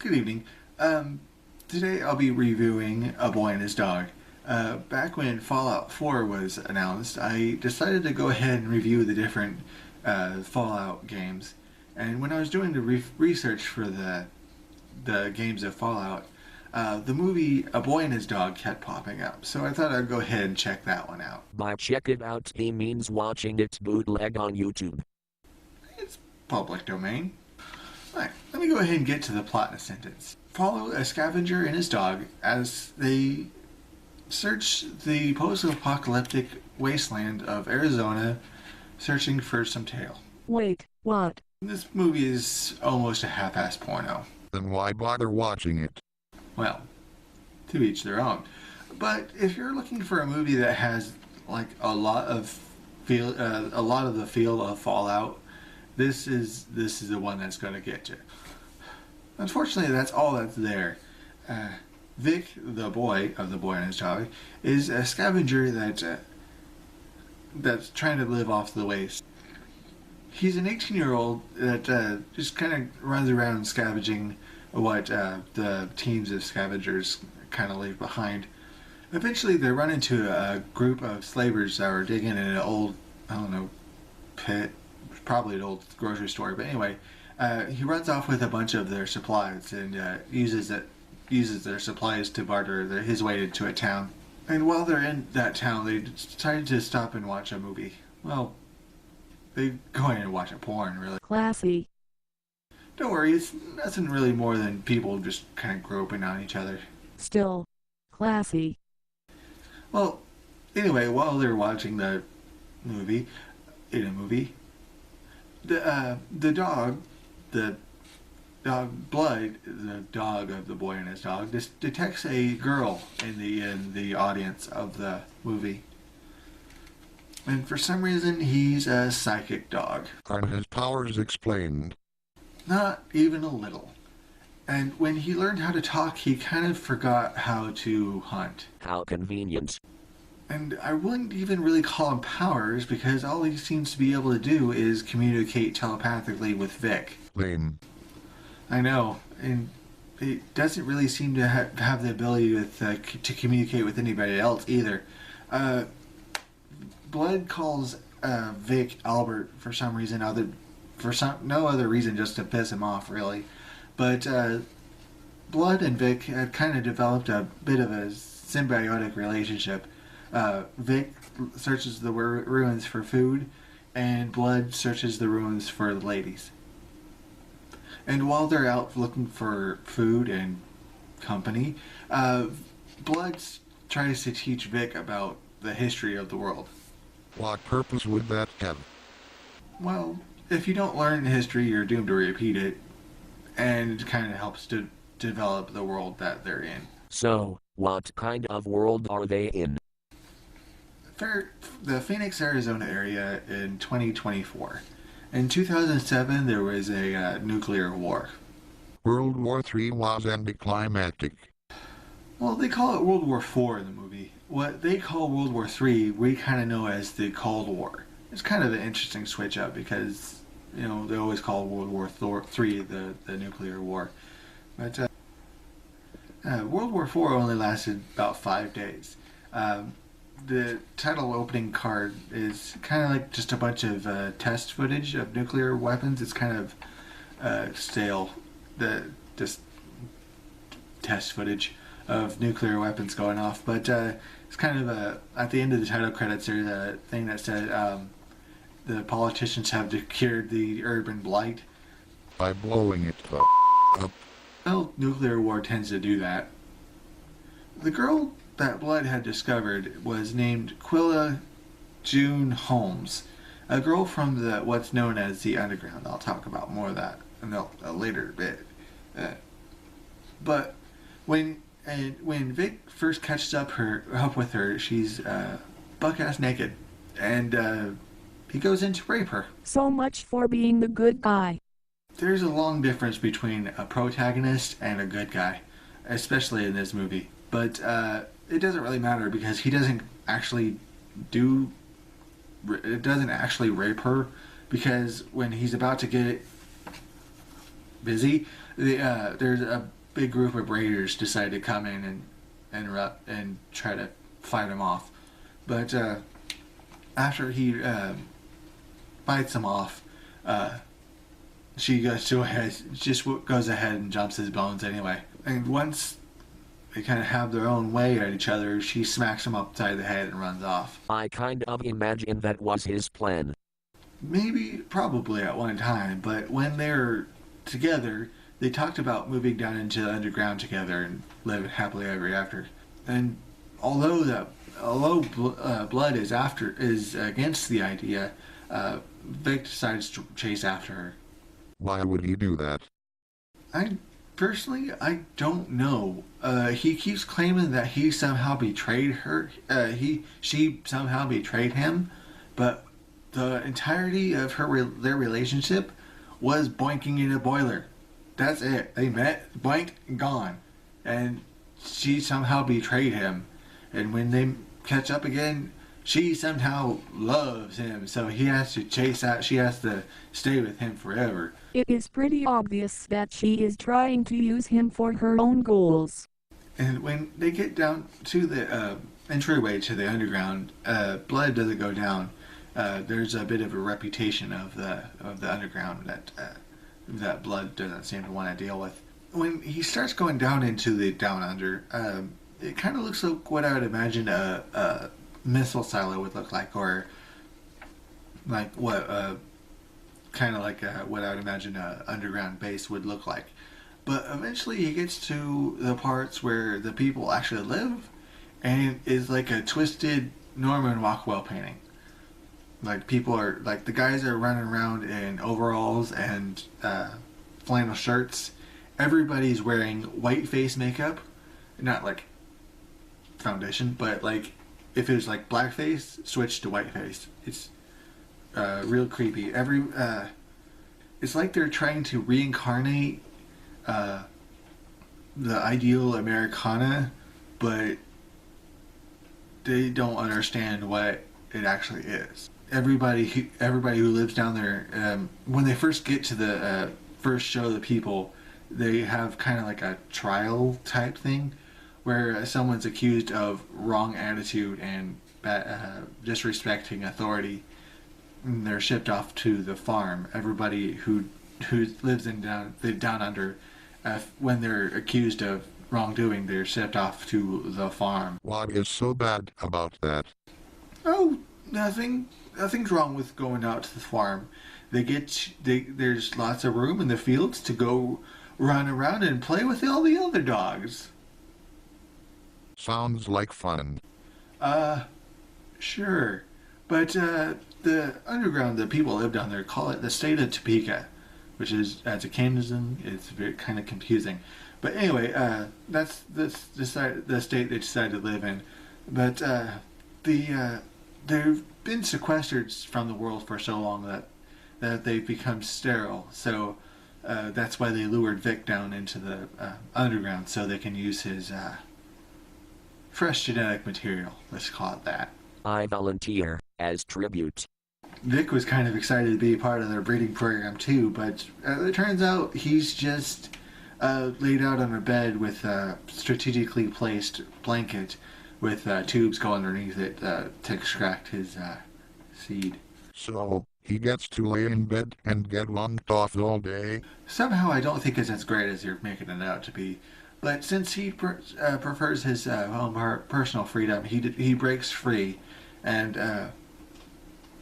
Good evening. Today I'll be reviewing A Boy and His Dog. Back when Fallout 4 was announced, I decided to go ahead and review the different Fallout games. And when I was doing the research for the games of Fallout, the movie A Boy and His Dog kept popping up. So I thought I'd go ahead and check that one out. By check it out, he means watching it bootleg on YouTube. It's public domain. Alright, let me go ahead and get to the plot in a sentence. Follow a scavenger and his dog as they search the post-apocalyptic wasteland of Arizona, searching for some tail. Wait, what? This movie is almost a half-assed porno. Then why bother watching it? Well, to each their own. But if you're looking for a movie that has like a lot of the feel of Fallout, this is the one that's going to get you. Unfortunately, that's all that's there. Vic, the boy of The Boy and His Dog, is a scavenger that's trying to live off the waste. He's an 18-year-old that just kind of runs around scavenging what the teams of scavengers kind of leave behind. Eventually, they run into a group of slavers that are digging in an old, pit, probably an old grocery store. But anyway, he runs off with a bunch of their supplies and uses their supplies to barter his way into a town. And while they're in that town, they decide to stop and watch a movie. Well, they go in and watch a porn, really. Classy. Don't worry, it's nothing really more than people just kind of groping on each other. Still classy. Well, anyway, while they're watching the movie, the dog Blood, the dog of The Boy and His Dog, detects a girl in the audience of the movie. And for some reason, he's a psychic dog. Are his powers explained? Not even a little. And when he learned how to talk, he kind of forgot how to hunt. How convenient. And I wouldn't even really call him powers, because all he seems to be able to do is communicate telepathically with Vic. Lame. I know, and it doesn't really seem to have the ability to communicate with anybody else either. Blood calls Vic Albert for some reason, no other reason, just to piss him off, really. But Blood and Vic had kind of developed a bit of a symbiotic relationship. Vic searches the ruins for food, and Blood searches the ruins for the ladies. And while they're out looking for food and company, Blood tries to teach Vic about the history of the world. What purpose would that have? Well, if you don't learn history, you're doomed to repeat it, and it kind of helps to develop the world that they're in. So, what kind of world are they in? The Phoenix, Arizona area in 2024. In 2007, there was a nuclear war. World War III was anticlimactic. Well, they call it World War IV in the movie. What they call World War III, we kind of know as the Cold War. It's kind of an interesting switch up because, they always call World War III the nuclear war. But World War IV only lasted about 5 days. The title opening card is kind of like just a bunch of test footage of nuclear weapons. It's kind of stale, just test footage of nuclear weapons going off. But it's kind of at the end of the title credits, there's a thing that said the politicians have cured the urban blight. By blowing it up. Well, nuclear war tends to do that. The girl that Blood had discovered was named Quili June Holmes, a girl from what's known as the Underground. I'll talk about more of that in a later bit. But when Vic first catches up with her, she's buck-ass naked, and he goes in to rape her. So much for being the good guy. There's a long difference between a protagonist and a good guy, especially in this movie. But it doesn't really matter because he doesn't actually rape her, because when he's about to get busy, There's a big group of raiders decide to come in and interrupt and try to fight him off. But after he bites him off, she goes ahead and jumps his bones anyway. And once they kind of have their own way at each other, she smacks him upside the head and runs off. I kind of imagine that was his plan. Maybe, probably at one time, but when they're together, they talked about moving down into the underground together and live happily ever after. And although Blood is against the idea, Vic decides to chase after her. Why would he do that? I don't know. He keeps claiming that he somehow betrayed her. She somehow betrayed him, but the entirety of their relationship was boinking in a boiler. That's it. They met, boinked, and gone. And she somehow betrayed him. And when they catch up again, she somehow loves him. So he has to chase out. She has to stay with him forever. It is pretty obvious that she is trying to use him for her own goals. And when they get down to the entryway to the underground, Blood doesn't go down. There's a bit of a reputation of the underground that Blood doesn't seem to want to deal with. When he starts going down into the down under, it kind of looks like what I would imagine a missile silo would look like, or like what kind of like what I would imagine a underground base would look like. But eventually he gets to the parts where the people actually live, and it's like a twisted Norman Rockwell painting. Like the guys are running around in overalls and flannel shirts. Everybody's wearing white face makeup, not like foundation, but like if it was like blackface, switch to white face. It's real creepy. It's like they're trying to reincarnate the ideal Americana, but they don't understand what it actually is. Everybody who lives down there, when they first get to the first show of the people, they have kind of like a trial type thing where someone's accused of wrong attitude and disrespecting authority, and they're shipped off to the farm. Everybody who lives in down under, when they're accused of wrongdoing, they're shipped off to the farm. What is so bad about that? Oh, nothing. Nothing's wrong with going out to the farm. There's lots of room in the fields to go run around and play with all the other dogs. Sounds like fun. Sure. But the underground, the people live down there call it the state of Topeka, which is, as a Canadian, it's very kind of confusing. But anyway, that's the state they decided to live in. But they've been sequestered from the world for so long that they've become sterile. So that's why they lured Vic down into the underground, so they can use his fresh genetic material. Let's call it that. I volunteer as tribute. Vic was kind of excited to be a part of their breeding program too, but it turns out he's just laid out on a bed with a strategically placed blanket with tubes going underneath it to extract his seed. So, he gets to lay in bed and get lunked off all day? Somehow I don't think it's as great as you're making it out to be. But since he prefers his own personal freedom, he breaks free. And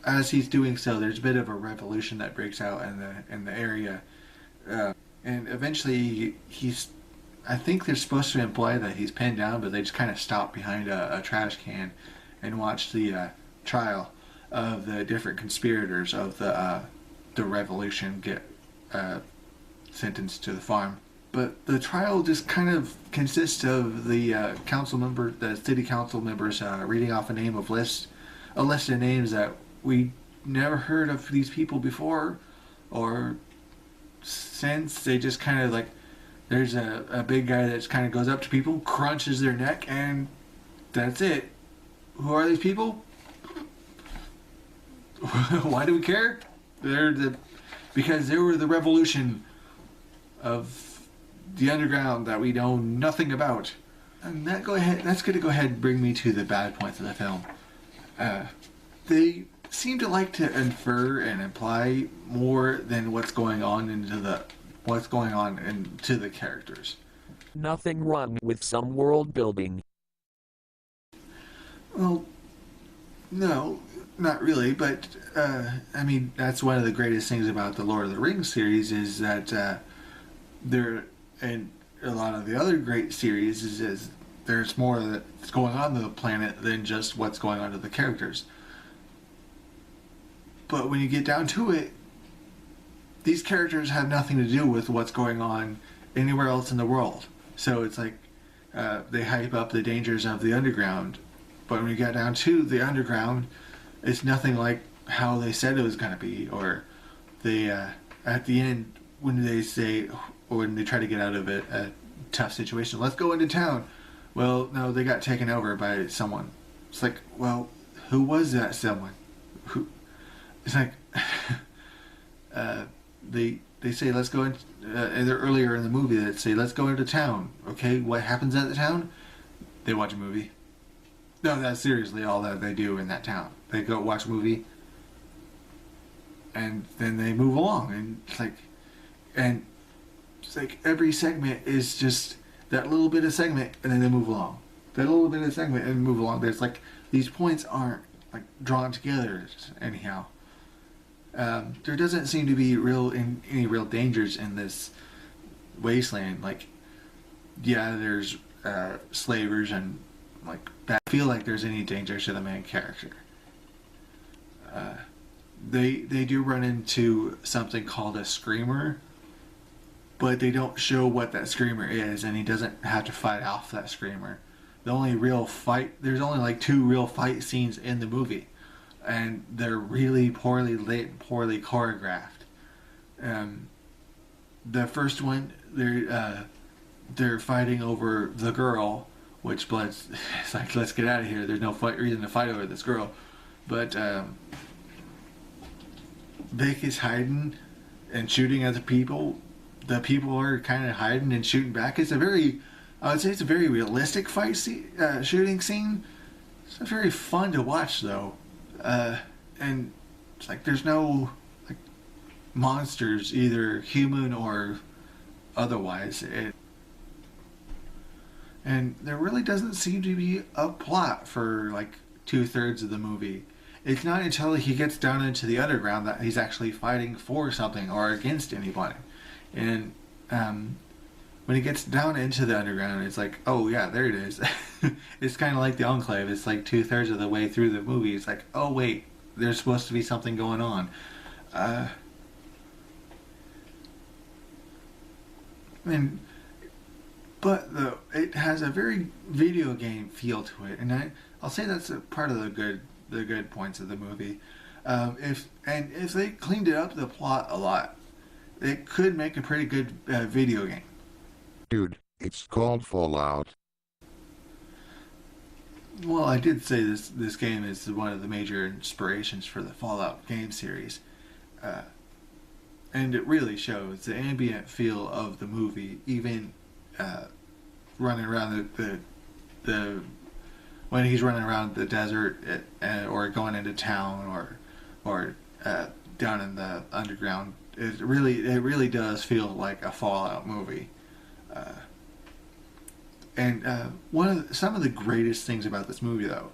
as he's doing so, there's a bit of a revolution that breaks out in the area. And eventually I think they're supposed to imply that he's pinned down, but they just kind of stop behind a trash can and watch the trial of the different conspirators of the revolution get sentenced to the farm. But the trial just kind of consists of the city council members reading off a list of names that we never heard of these people before or since. They just kind of like, there's a big guy that just kind of goes up to people, crunches their neck, and that's it. Who are these people? Why do we care? Because they were the revolution of the underground that we know nothing about. And that's going to go ahead and bring me to the bad points of the film. They seem to like to infer and imply more than what's going on into the characters. Nothing wrong with some world building. Well, no, not really, but I mean, that's one of the greatest things about the Lord of the Rings series is that and a lot of the other great series is there's more that's going on the planet than just what's going on to the characters. But when you get down to it, these characters have nothing to do with what's going on anywhere else in the world. So it's like they hype up the dangers of the underground, but when you get down to the underground, it's nothing like how they said it was going to be. Or they at the end when they say, or when they try to get out of a tough situation, let's go into town. Well, no, they got taken over by someone. It's like, well, who was that someone? Who? It's like they say let's go in. And they're earlier in the movie that say let's go into town. Okay, what happens at the town? They watch a movie. No, that's seriously all that they do in that town. They go watch a movie, and then they move along. And it's like every segment is just that little bit of segment, and then they move along. That little bit of segment and move along. There's like these points aren't like drawn together anyhow. There doesn't seem to be any real dangers in this wasteland. Like, yeah, there's slavers and like I feel like there's any danger to the main character. They do run into something called a screamer, but they don't show what that screamer is, and he doesn't have to fight off that screamer. There's only like 2 real fight scenes in the movie, and they're really poorly lit and poorly choreographed. The first one, they're fighting over the girl, which Blood's it's like, let's get out of here. There's no reason to fight over this girl. But Vic is hiding and shooting at the people. The people are kind of hiding and shooting back. I would say it's a very realistic shooting scene. It's very fun to watch though. And it's like there's no like monsters, either human or otherwise. And there really doesn't seem to be a plot for like 2/3 of the movie. It's not until he gets down into the underground that he's actually fighting for something or against anybody. And when he gets down into the underground, it's like, oh yeah, there it is. It's kind of like the Enclave. It's like 2/3 of the way through the movie. It's like, oh wait, there's supposed to be something going on. But it has a very video game feel to it, and I'll say that's a part of the good points of the movie. If they cleaned it up the plot a lot, it could make a pretty good video game. Dude, it's called Fallout. Well, I did say this game is one of the major inspirations for the Fallout game series, and it really shows the ambient feel of the movie, even running around the when he's running around the desert or going into town or down in the underground. It really does feel like a Fallout movie. And some of the greatest things about this movie, though,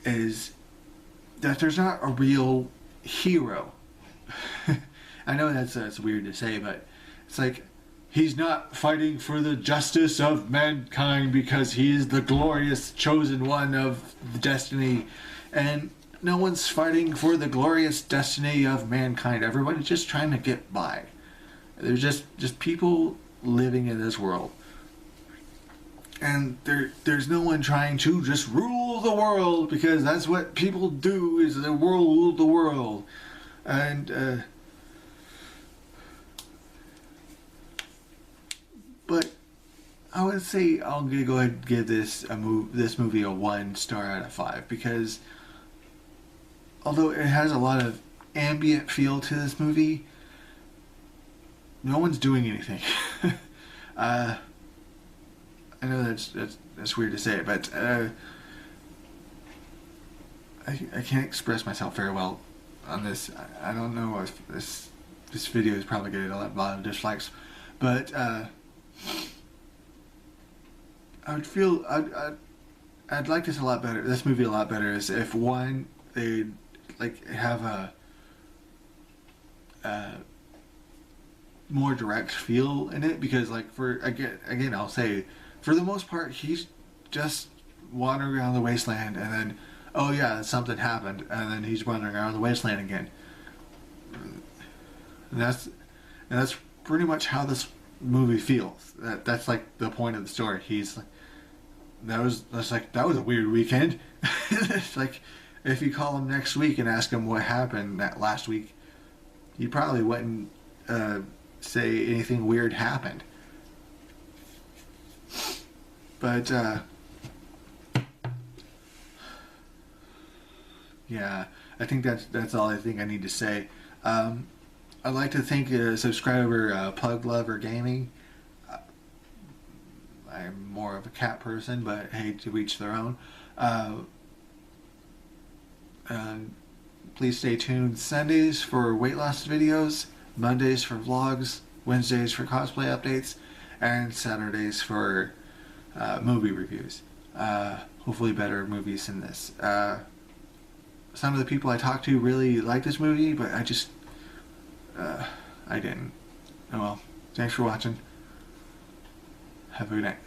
is that there's not a real hero. I know that's weird to say, but it's like he's not fighting for the justice of mankind because he is the glorious chosen one of the destiny, and no one's fighting for the glorious destiny of mankind. Everybody's just trying to get by. They're just people living in this world. And there's no one trying to just rule the world, because that's what people do, is they rule the world. And but I would say I'm gonna go ahead and give this movie a 1 star out of 5, because although it has a lot of ambient feel to this movie, no one's doing anything. I know that's weird to say, but I can't express myself very well on this. I don't know if this video is probably getting a lot of dislikes, but I'd like this a lot better. This movie a lot better is if one they like have a more direct feel in it, because like for again I'll say for the most part he's just wandering around the wasteland and then oh yeah something happened and then he's wandering around the wasteland again. And that's pretty much how this movie feels. That's like the point of the story. He's like that was a weird weekend. It's like if you call him next week and ask him what happened that last week, he probably wouldn't say anything weird happened. But yeah, I think that's all I think I need to say. I'd like to thank a subscriber, Plug Lover Gaming. I'm more of a cat person, but hey, to each their own. Please stay tuned Sundays for weight loss videos, Mondays for vlogs, Wednesdays for cosplay updates, and Saturdays for movie reviews. Hopefully better movies than this. Some of the people I talked to really liked this movie, but I didn't. Oh well. Thanks for watching. Have a good night.